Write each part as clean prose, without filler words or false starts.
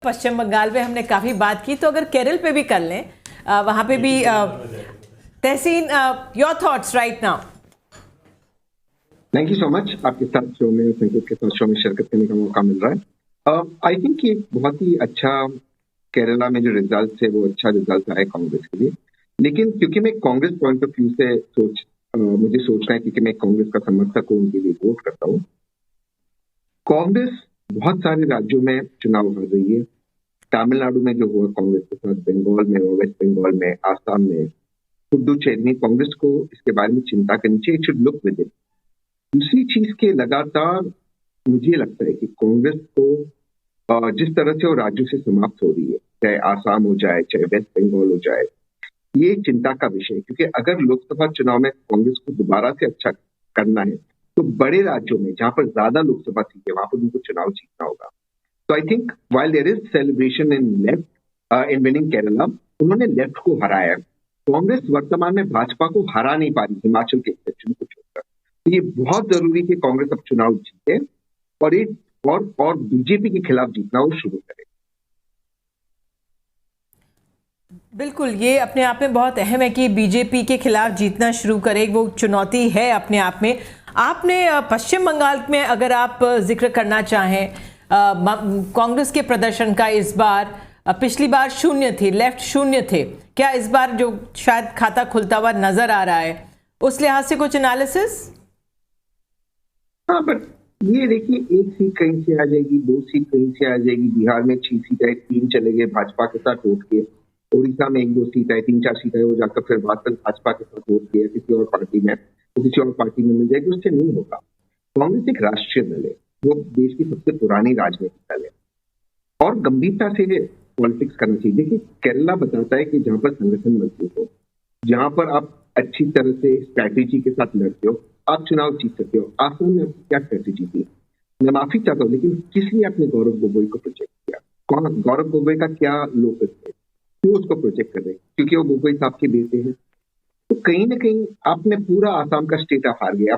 पश्चिम बंगाल में हमने काफी बात की, तो अगर केरल पे भी कर लें, वहां पे भी Tahseen, your thoughts right now. Thank you so much. आपके साथ शो में, संकेत के साथ शो में शिरकत करने का मौका मिल रहा है। आई थिंक ये बहुत ही अच्छा केरला में जो रिजल्ट है वो अच्छा रिजल्ट आया कांग्रेस के लिए। लेकिन क्योंकि मैं कांग्रेस पॉइंट ऑफ व्यू से मुझे सोचना है, क्योंकि मैं कांग्रेस का समर्थक हूँ, उनके लिए वोट करता हूँ। कांग्रेस बहुत सारे राज्यों में चुनाव हार रही है। तमिलनाडु में जो हुआ कांग्रेस के साथ, बंगाल में, वेस्ट बंगाल में, आसाम में, पुडुचेरी, कांग्रेस को इसके बारे में चिंता करनी चाहिए। It should look with it. दूसरी चीज के लगातार मुझे लगता है कि कांग्रेस को जिस तरह से वो राज्यों से समाप्त हो रही है, चाहे आसाम हो जाए, चाहे वेस्ट बंगाल हो जाए, ये चिंता का विषय है। क्योंकि अगर लोकसभा चुनाव में कांग्रेस को दोबारा से अच्छा करना है तो बड़े राज्यों में जहां पर ज्यादा लोकसभा सीटें, वहां पर उनको चुनाव जीतना होगा। तो I think while there is celebration in left in winning Kerala, उन्होंने लेफ्ट को हराया। कांग्रेस वर्तमान में भाजपा को हरा नहीं पा रही, हिमाचल के एक्सेप्शन को छोड़कर। तो ये बहुत जरूरी है कि कांग्रेस अब चुनाव जीते और बीजेपी के खिलाफ जीतना वो शुरू करे। बिल्कुल, ये अपने आप में बहुत अहम है कि बीजेपी के खिलाफ जीतना शुरू करे, वो चुनौती है अपने आप में। आपने पश्चिम बंगाल में अगर आप जिक्र करना चाहें कांग्रेस के प्रदर्शन का, इस बार पिछली बार शून्य थे, लेफ्ट शून्य थे, क्या इस बार जो शायद खाता खुलता हुआ नजर आ रहा है, उस लिहाज से कुछ एनालिसिस? हाँ, बट ये देखिए, एक सीट कहीं से आ जाएगी, दो सीट कहीं से आ जाएगी। बिहार में 6 सीट है, 3 चले गए भाजपा के साथ वोट के। उड़ीसा में 1-2 सीट है, 3-4 सीट है, वो जाकर फिर वापस भाजपा के साथ वोट किया किसी और पार्टी में, तो किसी और पार्टी में मिल जाएगी। उससे नहीं होगा। कांग्रेस एक राष्ट्रीय दल है, वो देश की सबसे पुरानी राजनीतिक दल है और गंभीरता से पॉलिटिक्स करना चाहिए। देखिए, केरला बताता है कि जहां पर संगठन मजबूत हो, जहां पर आप अच्छी तरह से स्ट्रैटेजी के साथ लड़ते हो, आप चुनाव जीत सकते हो। आसाम में आपकी क्या स्ट्रैटेजी थी? मैं माफी चाहता हूँ, लेकिन किस लिए आपने गौरव गोगोई को प्रोजेक्ट किया? गौरव गोगोई का क्या लोकस है? क्यों उसको प्रोजेक्ट कर रहे हैं? क्योंकि वो गोगोई साहब के बेटे हैं। तो कहीं ना कहीं आपने पूरा आसाम का स्टेट आप हार गए।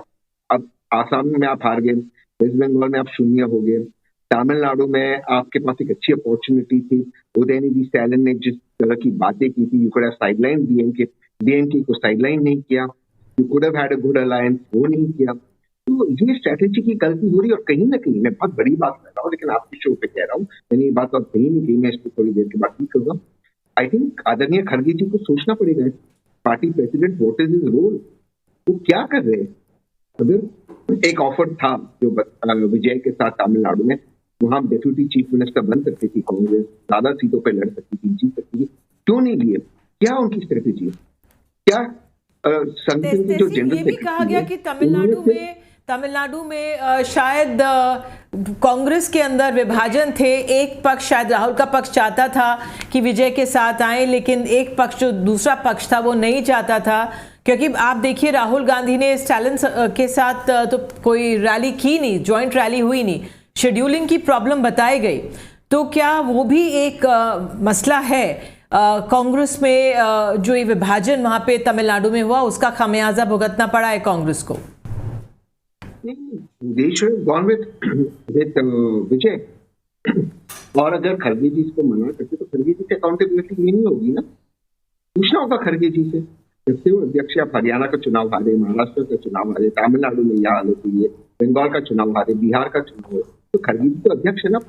अब आसाम में आप हार गए, वेस्ट बंगाल में आप शून्य हो गए, तमिलनाडु में आपके पास एक अच्छी अपॉर्चुनिटी थी। उदयनिधि स्टैलिन ने जिस तरह की बातें की थी, you could have sideline DMK को साइडलाइन नहीं किया। You could have had a good alliance, वो नहीं किया। तो ये स्ट्रैटेजी की गलती हो रही है। और कहीं ना कहीं, मैं बहुत बड़ी बात कर रहा हूँ, लेकिन आपके शो पे कह रहा हूँ, मैंने ये बात और कहीं नहीं कही, मैं इसको थोड़ी देर के बाद ठीक करूंगा। आई थिंक आदरणीय खड़गे जी को सोचना पड़ेगा, party president, what is his role, वो क्या कर रहे हैं। अगर एक ऑफर था जो विजय के साथ तमिलनाडु में, वहां डेप्यूटी चीफ मिनिस्टर बन सकती थी कांग्रेस, ज्यादा सीटों पर लड़ सकती थी, जीत सकती थी, क्यों नहीं लिए? क्या उनकी स्ट्रेटेजी है? क्या संगठन की जो जनरल ये भी कहा गया कि तमिलनाडु में शायद कांग्रेस के अंदर विभाजन थे। एक पक्ष, शायद राहुल का पक्ष चाहता था कि विजय के साथ आए, लेकिन एक पक्ष, जो दूसरा पक्ष था, वो नहीं चाहता था। क्योंकि आप देखिए, राहुल गांधी ने स्टालिन के साथ तो कोई रैली की नहीं, ज्वाइंट रैली हुई नहीं, शेड्यूलिंग की प्रॉब्लम बताई गई। तो क्या वो भी एक मसला है कांग्रेस में, जो ये विभाजन वहां पे तमिलनाडु में हुआ, उसका खामियाजा भुगतना पड़ा है कांग्रेस को? विजय, और अगर खड़गे जी इसको मना करते तो खड़गे जी से अकाउंटेबिलिटी ये नहीं होगी ना। पूछना होगा खड़गे जी से, जैसे वो अध्यक्ष, आप हरियाणा का चुनाव हारे, महाराष्ट्र का चुनाव हारे, तमिलनाडु में यह हालत हुई है, बंगाल का चुनाव हारे, बिहार का चुनाव है, तो खड़गे जी तो अध्यक्ष है ना।